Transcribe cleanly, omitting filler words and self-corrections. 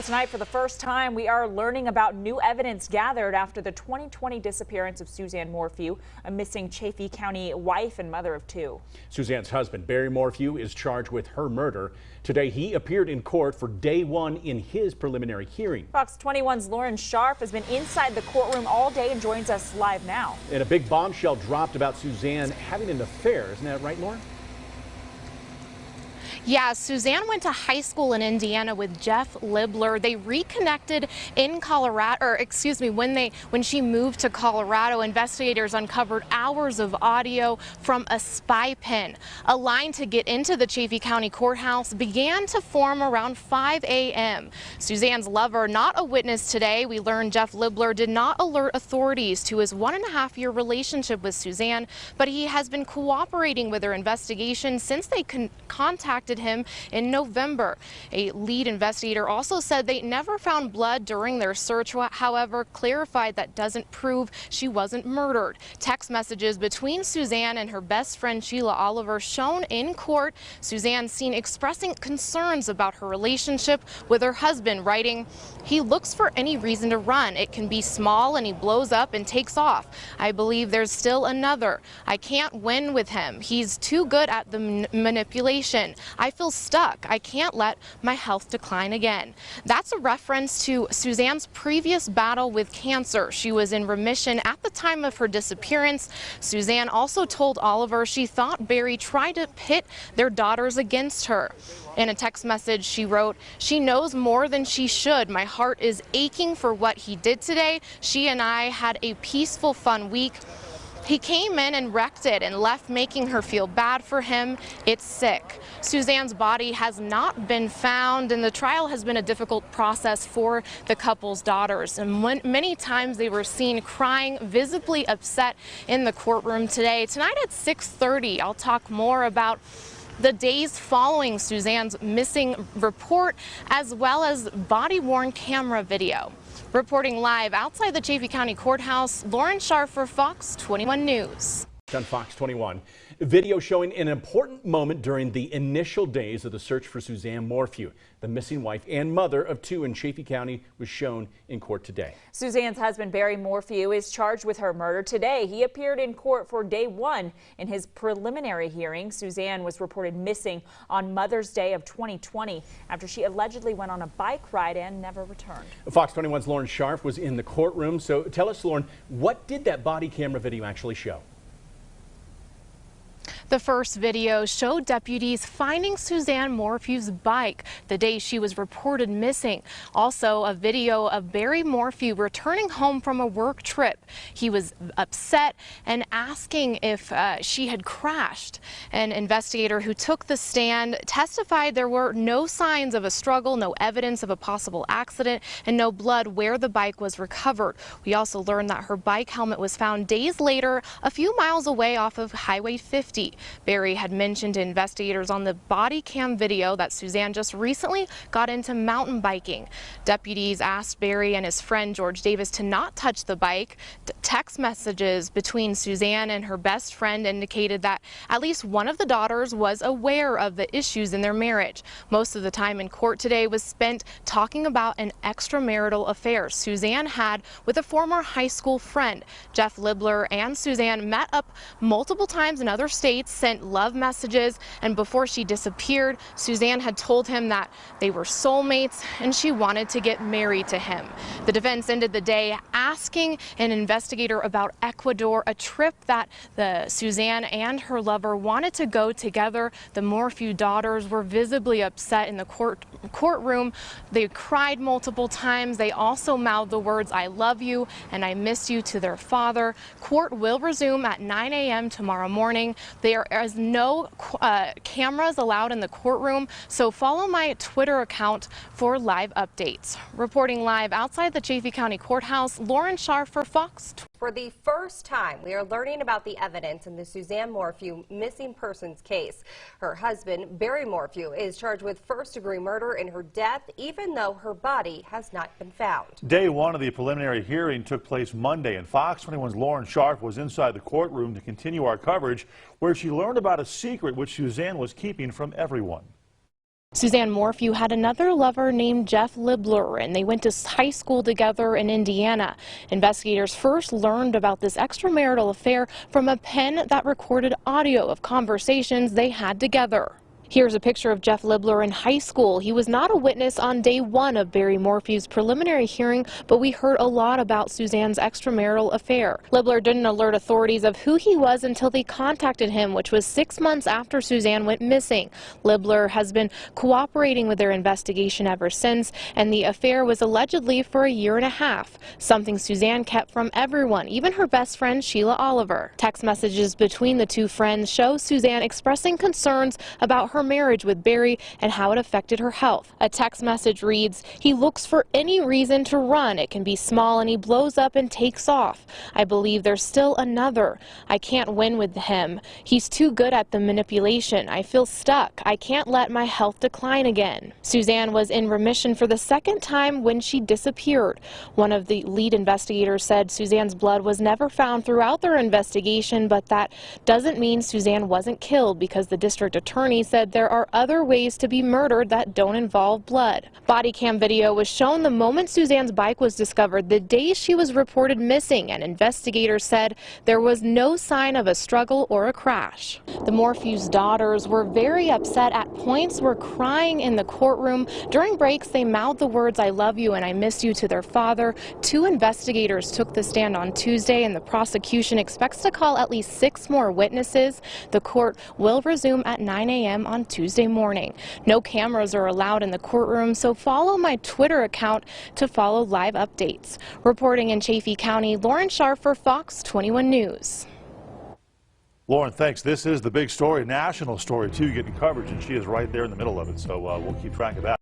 Well, tonight, for the first time, we are learning about new evidence gathered after the 2020 disappearance of Suzanne Morphew, a missing Chaffee County wife and mother of two. Suzanne's husband, Barry Morphew, is charged with her murder. Today, he appeared in court for day one in his preliminary hearing. Fox 21's Lauren Scharf has been inside the courtroom all day and joins us live now. And a big bombshell dropped about Suzanne having an affair. Isn't that right, Lauren? Yeah, Suzanne went to high school in Indiana with Jeff Libler. They reconnected in Colorado, or excuse me, when she moved to Colorado. Investigators uncovered hours of audio from a spy pen. A line to get into the Chaffee County courthouse began to form around 5 a.m. Suzanne's lover, not a witness today. We learned Jeff Libler did not alert authorities to his 1.5-year relationship with Suzanne, but he has been cooperating with their investigation since they contacted him in November. A lead investigator also said they never found blood during their search, however, clarified that doesn't prove she wasn't murdered. Text messages between Suzanne and her best friend Sheila Oliver shown in court. Suzanne seen expressing concerns about her relationship with her husband, writing, "He looks for any reason to run. It can be small and he blows up and takes off. I believe there's still another. I can't win with him. He's too good at the manipulation. I feel stuck. I can't let my health decline again." That's a reference to Suzanne's previous battle with cancer. She was in remission at the time of her disappearance. Suzanne also told Oliver she thought Barry tried to pit their daughters against her. In a text message, she wrote, "She knows more than she should. My heart is aching for what he did today. She and I had a peaceful, fun week. He came in and wrecked it and left, making her feel bad for him. It's sick." Suzanne's body has not been found, and the trial has been a difficult process for the couple's daughters. And many times they were seen crying, visibly upset in the courtroom today. Tonight at 6:30, I'll talk more about the days following Suzanne's missing report, as well as body-worn camera video. Reporting live outside the Chaffee County Courthouse, Lauren Scharf for Fox 21 News. On Fox 21, video showing an important moment during the initial days of the search for Suzanne Morphew. The missing wife and mother of two in Chaffee County was shown in court today. Suzanne's husband, Barry Morphew, is charged with her murder today. He appeared in court for day one in his preliminary hearing. Suzanne was reported missing on Mother's Day of 2020 after she allegedly went on a bike ride and never returned. Fox 21's Lauren Scharf was in the courtroom. So tell us, Lauren, what did that body camera video actually show? The first video showed deputies finding Suzanne Morphew's bike the day she was reported missing. Also, a video of Barry Morphew returning home from a work trip. He was upset and asking if she had crashed. An investigator who took the stand testified there were no signs of a struggle, no evidence of a possible accident, and no blood where the bike was recovered. We also learned that her bike helmet was found days later a few miles away off of Highway 50. Barry had mentioned to investigators on the body cam video that Suzanne just recently got into mountain biking. Deputies asked Barry and his friend George Davis to not touch the bike. Text messages between Suzanne and her best friend indicated that at least one of the daughters was aware of the issues in their marriage. Most of the time in court today was spent talking about an extramarital affair Suzanne had with a former high school friend. Jeff Libler and Suzanne met up multiple times in other states, sent love messages, and before she disappeared, Suzanne had told him that they were soulmates and she wanted to get married to him. The defense ended the day asking an investigator about Ecuador, a trip that Suzanne and her lover wanted to go together. The Morphew daughters were visibly upset in the courtroom. They cried multiple times. They also mouthed the words, "I love you" and "I miss you" to their father. Court will resume at 9 a.m. tomorrow morning. There is no cameras allowed in the courtroom, so follow my Twitter account for live updates. Reporting live outside the Chaffee County Courthouse, Lauren Scharf for Fox. For the first time, we are learning about the evidence in the Suzanne Morphew missing persons case. Her husband, Barry Morphew, is charged with first-degree murder in her death, even though her body has not been found. Day one of the preliminary hearing took place Monday, and Fox 21's Lauren Scharf was inside the courtroom to continue our coverage, where she learned about a secret which Suzanne was keeping from everyone. Suzanne Morphew had another lover named Jeff Libler, and they went to high school together in Indiana. Investigators first learned about this extramarital affair from a pen that recorded audio of conversations they had together. Here's a picture of Jeff Libler in high school. He was not a witness on day one of Barry Morphew's preliminary hearing, but we heard a lot about Suzanne's extramarital affair. Libler didn't alert authorities of who he was until they contacted him, which was 6 months after Suzanne went missing. Libler has been cooperating with their investigation ever since, and the affair was allegedly for a year and a half, something Suzanne kept from everyone, even her best friend Sheila Oliver. Text messages between the two friends show Suzanne expressing concerns about her marriage with Barry and how it affected her health. A text message reads, "He looks for any reason to run. It can be small and he blows up and takes off. I believe there's still another. I can't win with him. He's too good at the manipulation. I feel stuck. I can't let my health decline again." Suzanne was in remission for the second time when she disappeared. One of the lead investigators said Suzanne's blood was never found throughout their investigation, but that doesn't mean Suzanne wasn't killed, because the district attorney said there are other ways to be murdered that don't involve blood. Body cam video was shown the moment Suzanne's bike was discovered, the day she was reported missing, and investigators said there was no sign of a struggle or a crash. The Morphew's daughters were very upset. At points were crying in the courtroom. During breaks, they mouthed the words "I love you" and "I miss you" to their father. 2 investigators took the stand on Tuesday, and the prosecution expects to call at least 6 more witnesses. The court will resume at 9 a.m. on Tuesday morning. No cameras are allowed in the courtroom, so follow my Twitter account to follow live updates. Reporting in Chaffee County, Lauren Scharf for Fox 21 News. Lauren, thanks. This is the big story, national story, too, getting coverage, and she is right there in the middle of it, so we'll keep track of that.